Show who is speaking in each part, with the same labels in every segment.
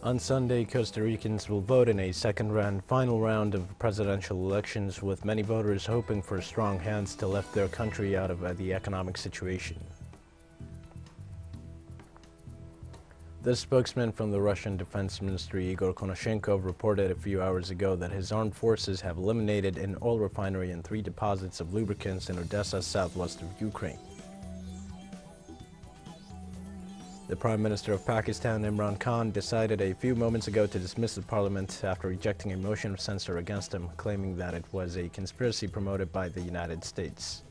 Speaker 1: On Sunday, Costa Ricans will vote in a second and final round of presidential elections, with many voters hoping for strong hands to lift their country out of the economic situation. The spokesman from the Russian Defense Ministry, Igor Konashenkov, reported a few hours ago that his armed forces have eliminated an oil refinery and 3 deposits of lubricants in Odessa, southwest of Ukraine. The Prime Minister of Pakistan, Imran Khan, decided a few moments ago to dismiss the parliament after rejecting a motion of censure against him, claiming that it was a conspiracy promoted by the United States.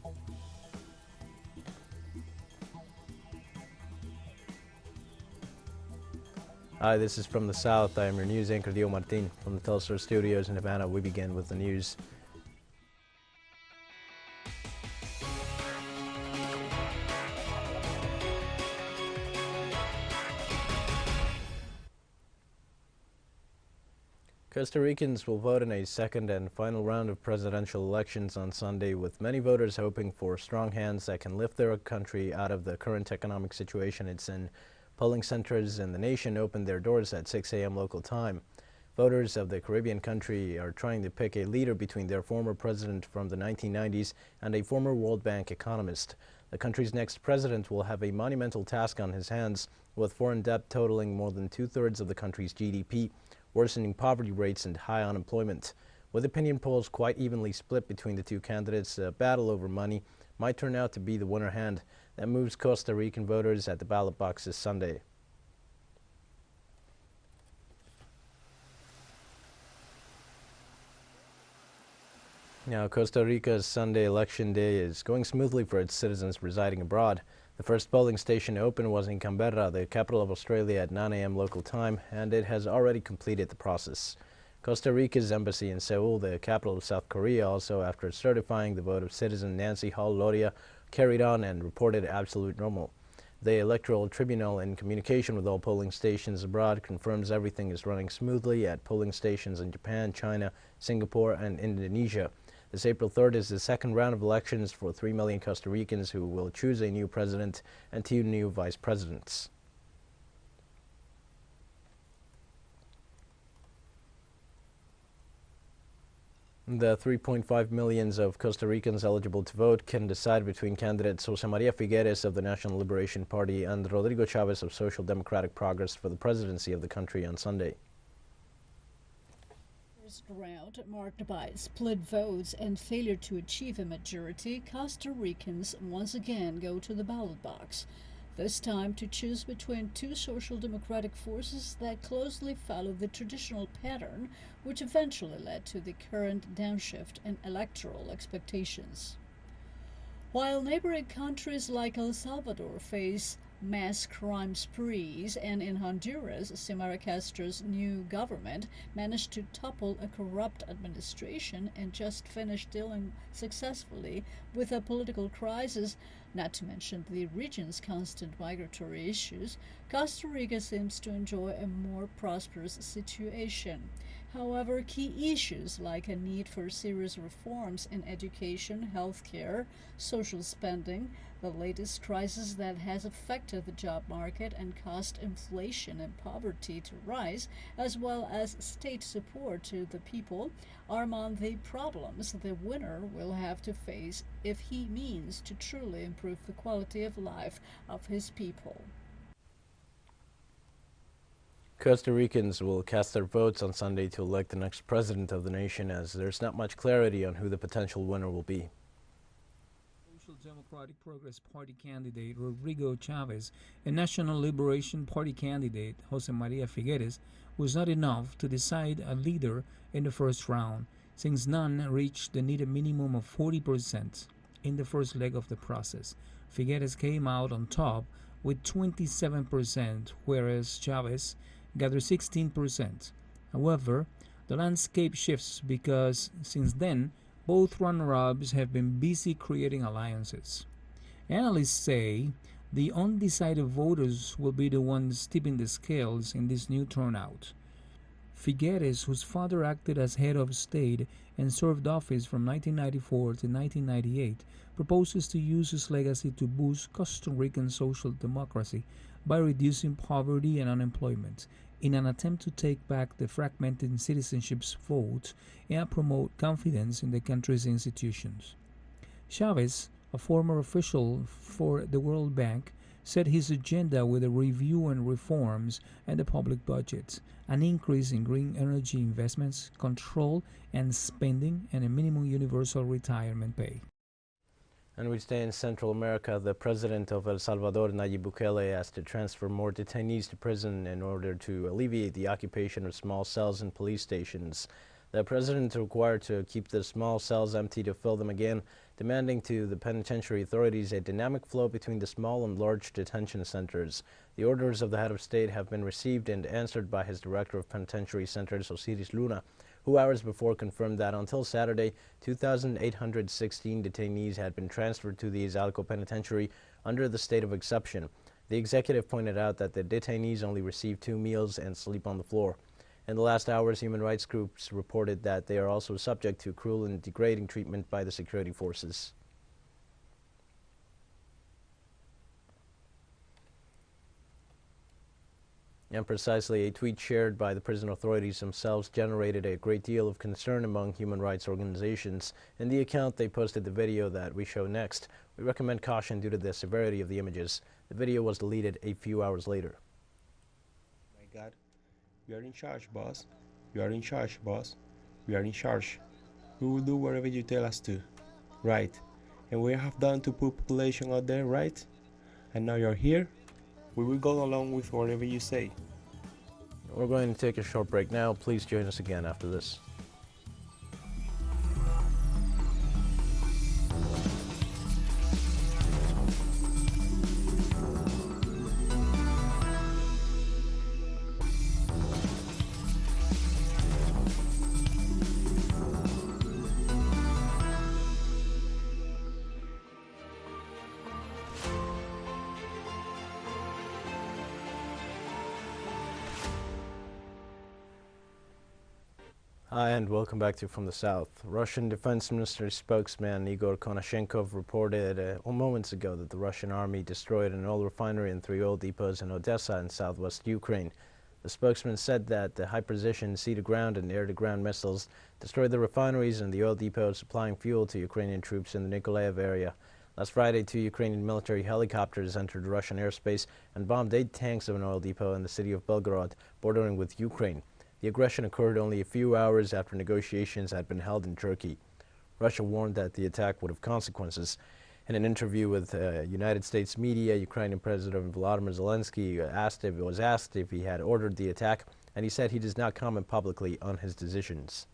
Speaker 1: Hi, this is From the South. I am your news anchor, Dio Martin. From the Telstar Studios in Havana, we begin with the news. Costa Ricans will vote in a second and final round of presidential elections on Sunday, with many voters hoping for strong hands that can lift their country out of the current economic situation it's in. Polling centers in the nation opened their doors at 6 a.m. local time. Voters of the Caribbean country are trying to pick a leader between their former president from the 1990s and a former World Bank economist. The country's next president will have a monumental task on his hands, with foreign debt totaling more than 2/3 of the country's GDP, worsening poverty rates and high unemployment. With opinion polls quite evenly split between the two candidates, a battle over money might turn out to be the winner hand that moves Costa Rican voters at the ballot box this Sunday. Now, Costa Rica's Sunday election day is going smoothly for its citizens residing abroad. The first polling station to open was in Canberra, the capital of Australia, at 9 a.m. local time, and it has already completed the process. Costa Rica's embassy in Seoul, the capital of South Korea, also, after certifying the vote of citizen Nancy Hall-Loria, carried on and reported absolute normal. The Electoral Tribunal, in communication with all polling stations abroad, confirms everything is running smoothly at polling stations in Japan, China, Singapore, and Indonesia. This April 3rd is the second round of elections for 3 million Costa Ricans, who will choose a new president and 2 new vice presidents. The 3.5 million of Costa Ricans eligible to vote can decide between candidates Jose Maria Figueres of the National Liberation Party and Rodrigo Chavez of Social Democratic Progress for the presidency of the country on Sunday.
Speaker 2: First round, marked by split votes and failure to achieve a majority, Costa Ricans once again go to the ballot box, this time to choose between 2 social democratic forces that closely follow the traditional pattern, which eventually led to the current downshift in electoral expectations. While neighboring countries like El Salvador face mass crime sprees, and in Honduras, Xiomara Castro's new government managed to topple a corrupt administration and just finished dealing successfully with a political crisis, not to mention the region's constant migratory issues, Costa Rica seems to enjoy a more prosperous situation. However, key issues like a need for serious reforms in education, healthcare, social spending, the latest crisis that has affected the job market and caused inflation and poverty to rise, as well as state support to the people, are among the problems the winner will have to face if he means to truly improve the quality of life of his people.
Speaker 1: Costa Ricans will cast their votes on Sunday to elect the next president of the nation, as there's not much clarity on who the potential winner will be.
Speaker 3: Social Democratic Progress Party candidate Rodrigo Chavez and National Liberation Party candidate Jose Maria Figueres was not enough to decide a leader in the first round, since none reached the needed minimum of 40% in the first leg of the process. Figueres came out on top with 27%, whereas Chavez gathered 16%. However, the landscape shifts because since then, both runner-ups have been busy creating alliances. Analysts say the undecided voters will be the ones tipping the scales in this new turnout. Figueres, whose father acted as head of state and served office from 1994 to 1998, proposes to use his legacy to boost Costa Rican social democracy by reducing poverty and unemployment, in an attempt to take back the fragmented citizenship vote and promote confidence in the country's institutions. Chavez, a former official for the World Bank, said his agenda with a review and reforms and the public budget, an increase in green energy investments, control and spending, and a minimum universal retirement pay.
Speaker 1: And we stay in Central America. The president of El Salvador, Nayib Bukele, asked to transfer more detainees to prison in order to alleviate the occupation of small cells and police stations. The president required to keep the small cells empty to fill them again, demanding to the penitentiary authorities a dynamic flow between the small and large detention centers. The orders of the head of state have been received and answered by his director of penitentiary centers, Osiris Luna, who hours before confirmed that until Saturday, 2,816 detainees had been transferred to the Izalco Penitentiary under the state of exception. The executive pointed out that the detainees only receive 2 meals and sleep on the floor. In the last hours, human rights groups reported that they are also subject to cruel and degrading treatment by the security forces. And precisely, a tweet shared by the prison authorities themselves generated a great deal of concern among human rights organizations. In the account, they posted the video that we show next. We recommend caution due to the severity of the images. The video was deleted a few hours later.
Speaker 4: My God, we are in charge, boss. You are in charge, boss. We are in charge. We will do whatever you tell us to. Right. And we have done to put population out there, right? And now you're here? We will go along with whatever you say.
Speaker 1: We're going to take a short break now. Please join us again after this. Hi, and welcome back to From the South. Russian Defense Ministry spokesman Igor Konashenkov reported moments ago that the Russian army destroyed an oil refinery and 3 oil depots in Odessa in southwest Ukraine. The spokesman said that the high-precision sea-to-ground and air-to-ground missiles destroyed the refineries and the oil depots supplying fuel to Ukrainian troops in the Nikolaev area. Last Friday, 2 Ukrainian military helicopters entered Russian airspace and bombed 8 tanks of an oil depot in the city of Belgorod, bordering with Ukraine. The aggression occurred only a few hours after negotiations had been held in Turkey. Russia warned that the attack would have consequences. In an interview with United States media, Ukrainian President Volodymyr Zelensky was asked if he had ordered the attack, and he said he does not comment publicly on his decisions.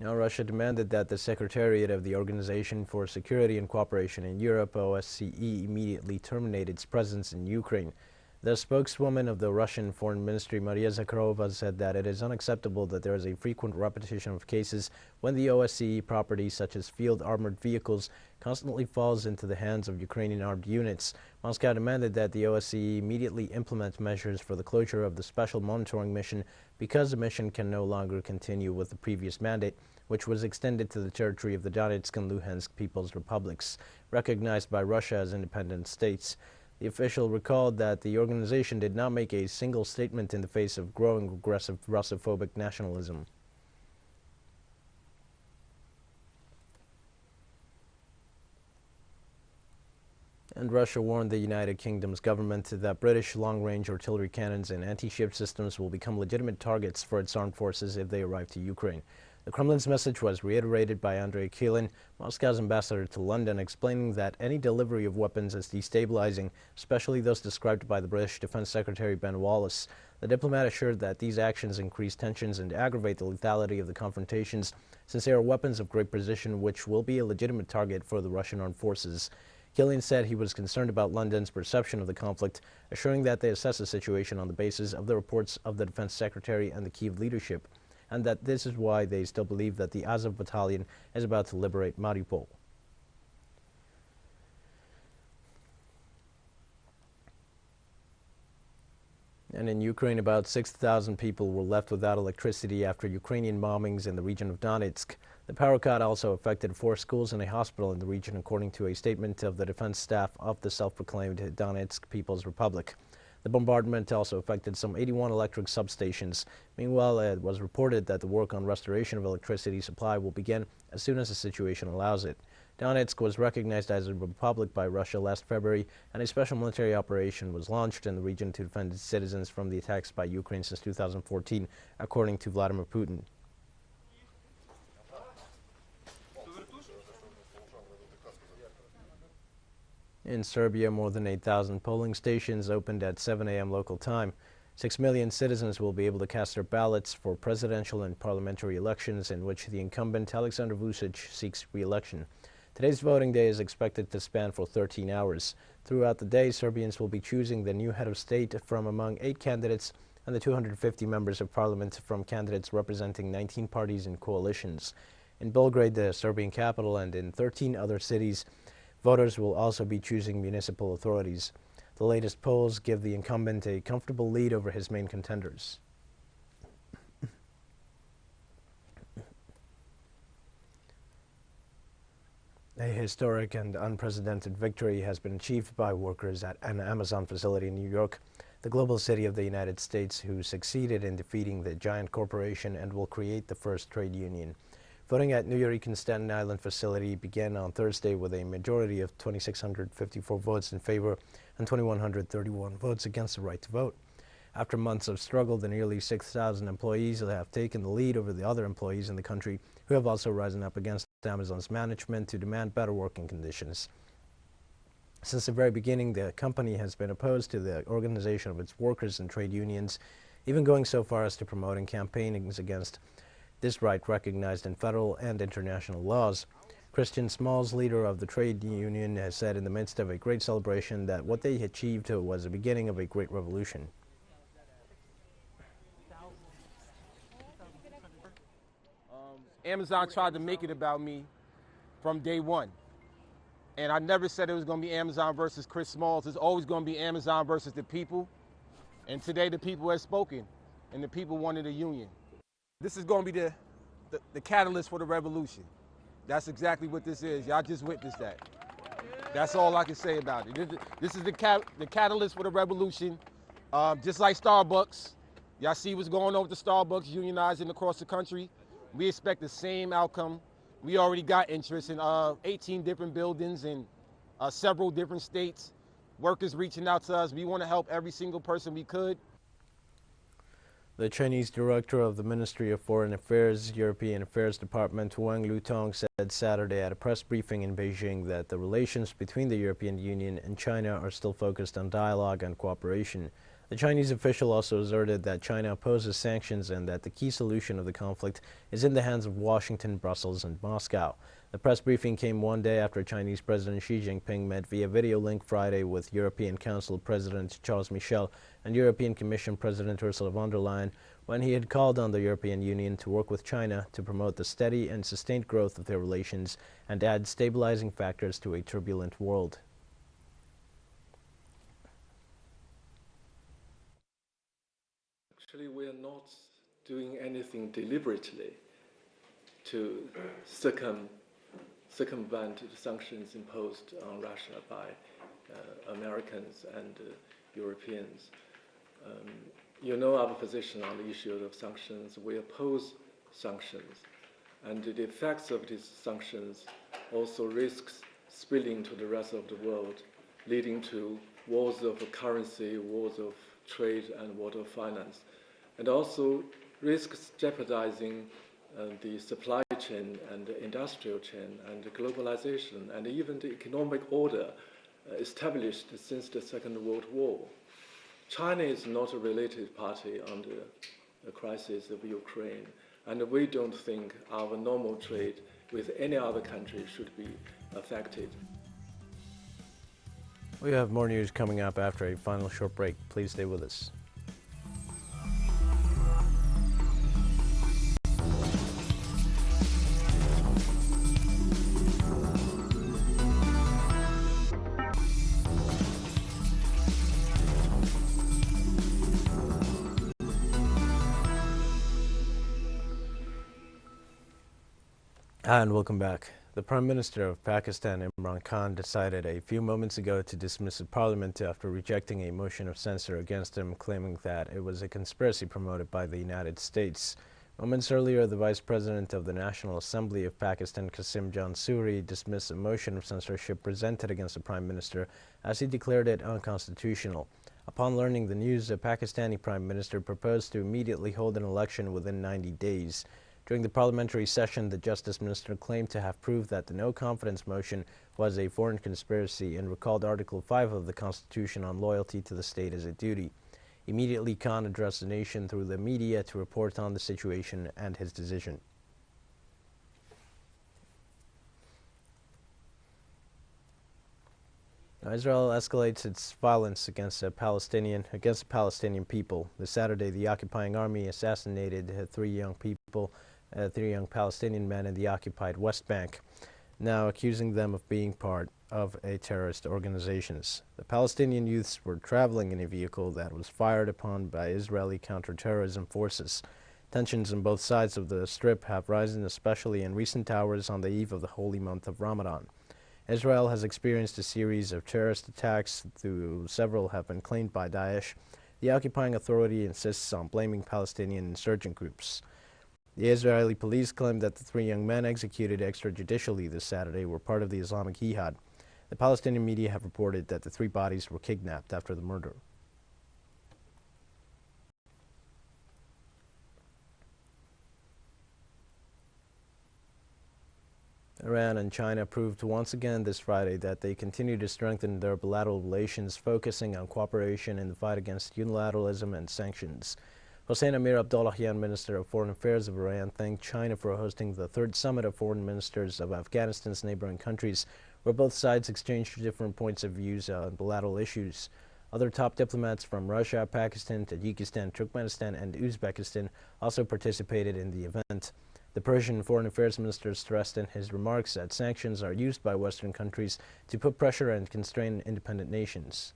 Speaker 1: Now, Russia demanded that the Secretariat of the Organization for Security and Cooperation in Europe, OSCE, immediately terminate its presence in Ukraine. The spokeswoman of the Russian Foreign Ministry, Maria Zakharova, said that it is unacceptable that there is a frequent repetition of cases when the OSCE property, such as field armored vehicles, constantly falls into the hands of Ukrainian armed units. Moscow demanded that the OSCE immediately implement measures for the closure of the special monitoring mission because the mission can no longer continue with the previous mandate, which was extended to the territory of the Donetsk and Luhansk People's Republics, recognized by Russia as independent states. The official recalled that the organization did not make a single statement in the face of growing aggressive Russophobic nationalism. And Russia warned the United Kingdom's government that British long-range artillery cannons and anti-ship systems will become legitimate targets for its armed forces if they arrive to Ukraine. The Kremlin's message was reiterated by Andrei Kilin, Moscow's ambassador to London, explaining that any delivery of weapons is destabilizing, especially those described by the British Defense Secretary Ben Wallace. The diplomat assured that these actions increase tensions and aggravate the lethality of the confrontations, since they are weapons of great precision which will be a legitimate target for the Russian armed forces. Killian said he was concerned about London's perception of the conflict, assuring that they assess the situation on the basis of the reports of the Defense Secretary and the Kyiv leadership, and that this is why they still believe that the Azov battalion is about to liberate Mariupol. And in Ukraine, about 6,000 people were left without electricity after Ukrainian bombings in the region of Donetsk. The power cut also affected 4 schools and a hospital in the region, according to a statement of the defense staff of the self-proclaimed Donetsk People's Republic. The bombardment also affected some 81 electric substations. Meanwhile, it was reported that the work on restoration of electricity supply will begin as soon as the situation allows it. Donetsk was recognized as a republic by Russia last February, and a special military operation was launched in the region to defend its citizens from the attacks by Ukraine since 2014, according to Vladimir Putin. In Serbia, more than 8,000 polling stations opened at 7 a.m. local time. 6 million citizens will be able to cast their ballots for presidential and parliamentary elections in which the incumbent Aleksandar Vučić seeks re-election. Today's voting day is expected to span for 13 hours. Throughout the day, Serbians will be choosing the new head of state from among 8 candidates and the 250 members of parliament from candidates representing 19 parties and coalitions. In Belgrade, the Serbian capital, and in 13 other cities, voters will also be choosing municipal authorities. The latest polls give the incumbent a comfortable lead over his main contenders. A historic and unprecedented victory has been achieved by workers at an Amazon facility in New York, the global city of the United States, who succeeded in defeating the giant corporation and will create the first trade union. Voting at New York Staten Island facility began on Thursday with a majority of 2,654 votes in favor and 2,131 votes against the right to vote. After months of struggle, the nearly 6,000 employees have taken the lead over the other employees in the country who have also risen up against Amazon's management to demand better working conditions. Since the very beginning, the company has been opposed to the organization of its workers and trade unions, even going so far as to promoting campaignings against this right recognized in federal and international laws. Christian Smalls, leader of the trade union, has said in the midst of a great celebration that what they achieved was the beginning of a great revolution.
Speaker 5: Amazon tried to make it about me from day one. And I never said it was going to be Amazon versus Chris Smalls. It's always going to be Amazon versus the people. And today the people have spoken, and the people wanted a union. This is going to be the catalyst for the revolution. That's exactly what this is. Y'all just witnessed that. That's all I can say about it. This is the catalyst for the revolution. Just like Starbucks. Y'all see what's going on with the Starbucks unionizing across the country. We expect the same outcome. We already got interest in 18 different buildings in several different states. Workers reaching out to us. We want to help every single person we could.
Speaker 1: The Chinese director of the Ministry of Foreign Affairs, European Affairs Department, Wang Lutong, said Saturday at a press briefing in Beijing that the relations between the European Union and China are still focused on dialogue and cooperation. The Chinese official also asserted that China opposes sanctions and that the key solution of the conflict is in the hands of Washington, Brussels, and Moscow. The press briefing came one day after Chinese President Xi Jinping met via video link Friday with European Council President Charles Michel and European Commission President Ursula von der Leyen, when he had called on the European Union to work with China to promote the steady and sustained growth of their relations and add stabilizing factors to a turbulent world.
Speaker 6: Actually, we are not doing anything deliberately to circumvent the sanctions imposed on Russia by Americans and Europeans. You know our position on the issue of sanctions. We oppose sanctions, and the effects of these sanctions also risks spilling to the rest of the world, leading to wars of currency, wars of trade, and wars of finance, and also risks jeopardizing the supply chain and the industrial chain and the globalization and even the economic order established since the Second World War. China is not a related party under the crisis of Ukraine, and we don't think our normal trade with any other country should be affected.
Speaker 1: We have more news coming up after a final short break. Please stay with us. And welcome back. The Prime Minister of Pakistan, Imran Khan, decided a few moments ago to dismiss the parliament after rejecting a motion of censure against him, claiming that it was a conspiracy promoted by the United States. Moments earlier, the Vice President of the National Assembly of Pakistan, Qasim Jansuri, dismissed a motion of censorship presented against the Prime Minister as he declared it unconstitutional. Upon learning the news, the Pakistani Prime Minister proposed to immediately hold an election within 90 days. During the parliamentary session, the Justice Minister claimed to have proved that the no-confidence motion was a foreign conspiracy and recalled Article 5 of the Constitution on loyalty to the state as a duty. Immediately, Khan addressed the nation through the media to report on the situation and his decision. Now, Israel escalates its violence against the Palestinian people. This Saturday, the occupying army assassinated three young Palestinian men in the occupied West Bank, now accusing them of being part of a terrorist organization. The Palestinian youths were traveling in a vehicle that was fired upon by Israeli counterterrorism forces. Tensions on both sides of the strip have risen, especially in recent hours on the eve of the holy month of Ramadan. Israel has experienced a series of terrorist attacks, though several have been claimed by Daesh. The occupying authority insists on blaming Palestinian insurgent groups. The Israeli police claimed that the three young men executed extrajudicially this Saturday were part of the Islamic Jihad. The Palestinian media have reported that the three bodies were kidnapped after the murder. Iran and China proved once again this Friday that they continue to strengthen their bilateral relations, focusing on cooperation in the fight against unilateralism and sanctions. Hossein Amir Abdollahian, Minister of Foreign Affairs of Iran, thanked China for hosting the third summit of foreign ministers of Afghanistan's neighboring countries, where both sides exchanged different points of views on bilateral issues. Other top diplomats from Russia, Pakistan, Tajikistan, Turkmenistan, and Uzbekistan also participated in the event. The Persian Foreign Affairs Minister stressed in his remarks that sanctions are used by Western countries to put pressure and constrain independent nations.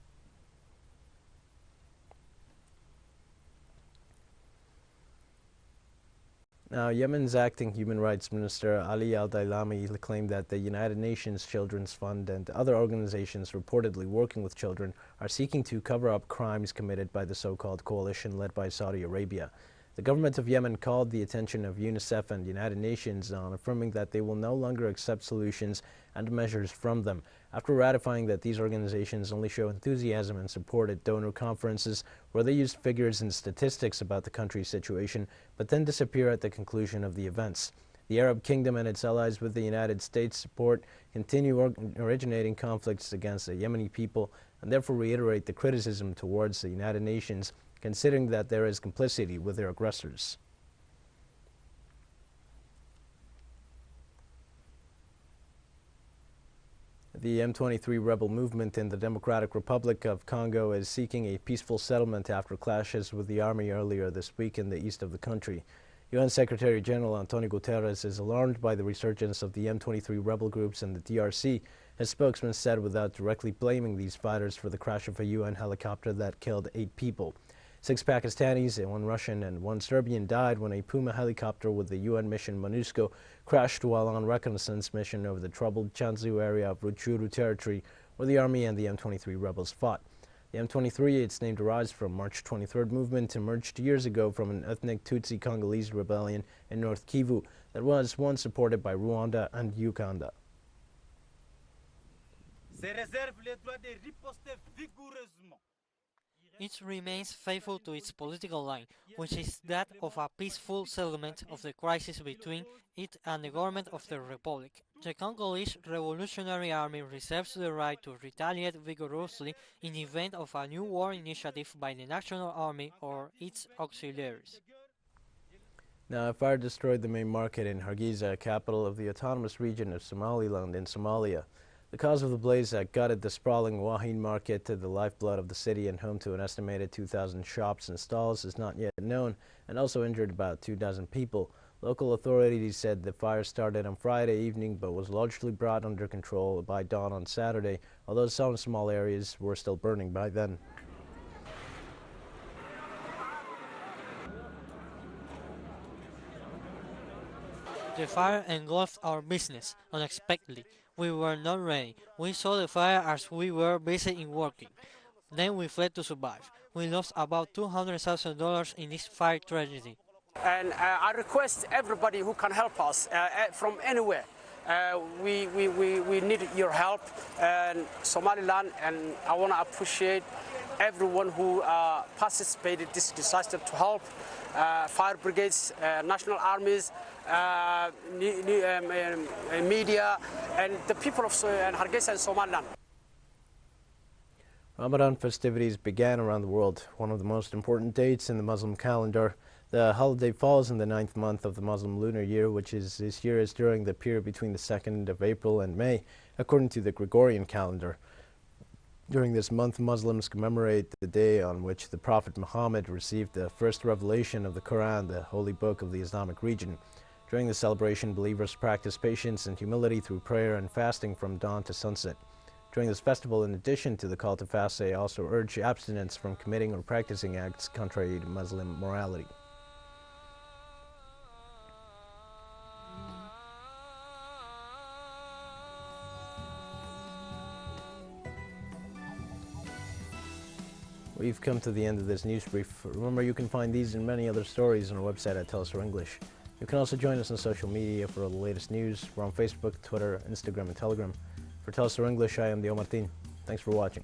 Speaker 1: Now, Yemen's acting Human Rights Minister Ali Al-Dailami claimed that the United Nations Children's Fund and other organizations reportedly working with children are seeking to cover up crimes committed by the so-called coalition led by Saudi Arabia. The government of Yemen called the attention of UNICEF and United Nations on affirming that they will no longer accept solutions and measures from them, after ratifying that these organizations only show enthusiasm and support at donor conferences where they use figures and statistics about the country's situation, but then disappear at the conclusion of the events. The Arab Kingdom and its allies with the United States support continue originating conflicts against the Yemeni people and therefore reiterate the criticism towards the United Nations, considering that there is complicity with their aggressors. The M23 rebel movement in the Democratic Republic of Congo is seeking a peaceful settlement after clashes with the army earlier this week in the east of the country. UN Secretary General Antonio Guterres is alarmed by the resurgence of the M23 rebel groups in the DRC. His spokesman said without directly blaming these fighters for the crash of a UN helicopter that killed 8 people. 6 Pakistanis, 1 Russian, and 1 Serbian died when a Puma helicopter with the UN mission MONUSCO crashed while on reconnaissance mission over the troubled Chanzu area of Rutshuru territory, where the army and the M23 rebels fought. The M23, its name derives from March 23rd movement, emerged years ago from an ethnic Tutsi Congolese rebellion in North Kivu that was once supported by Rwanda and Uganda.
Speaker 7: It remains faithful to its political line, which is that of a peaceful settlement of the crisis between it and the government of the Republic. The Congolese Revolutionary Army reserves the right to retaliate vigorously in the event of a new war initiative by the National Army or its auxiliaries.
Speaker 1: Now, a fire destroyed the main market in Hargeisa, capital of the autonomous region of Somaliland in Somalia. The cause of the blaze that gutted the sprawling Wahine market, the lifeblood of the city and home to an estimated 2,000 shops and stalls, is not yet known, and also injured about 24 people. Local authorities said the fire started on Friday evening but was largely brought under control by dawn on Saturday, although some small areas were still burning by then.
Speaker 7: The fire engulfed our business unexpectedly. We were not ready. We saw the fire as we were busy in working. Then we fled to survive. We lost about $200,000 in this fire tragedy.
Speaker 8: And I request everybody who can help us from anywhere. We need your help in Somaliland, and I want to appreciate everyone who participated in this disaster to help fire brigades, national armies, media, and the people of Hargeisa and Somaliland.
Speaker 1: Ramadan festivities began around the world, one of the most important dates in the Muslim calendar. The holiday falls in the 9th month of the Muslim lunar year, which is this year is during the period between the 2nd of April and May, according to the Gregorian calendar. During this month, Muslims commemorate the day on which the Prophet Muhammad received the first revelation of the Quran, the holy book of the Islamic region. During the celebration, believers practice patience and humility through prayer and fasting from dawn to sunset. During this festival, in addition to the call to fast, they also urge abstinence from committing or practicing acts contrary to Muslim morality. We've come to the end of this news brief. Remember, you can find these and many other stories on our website at Tell Us Our English. You can also join us on social media for all the latest news. We're on Facebook, Twitter, Instagram, and Telegram. For Tell Us Our English, I am Dio Martin. Thanks for watching.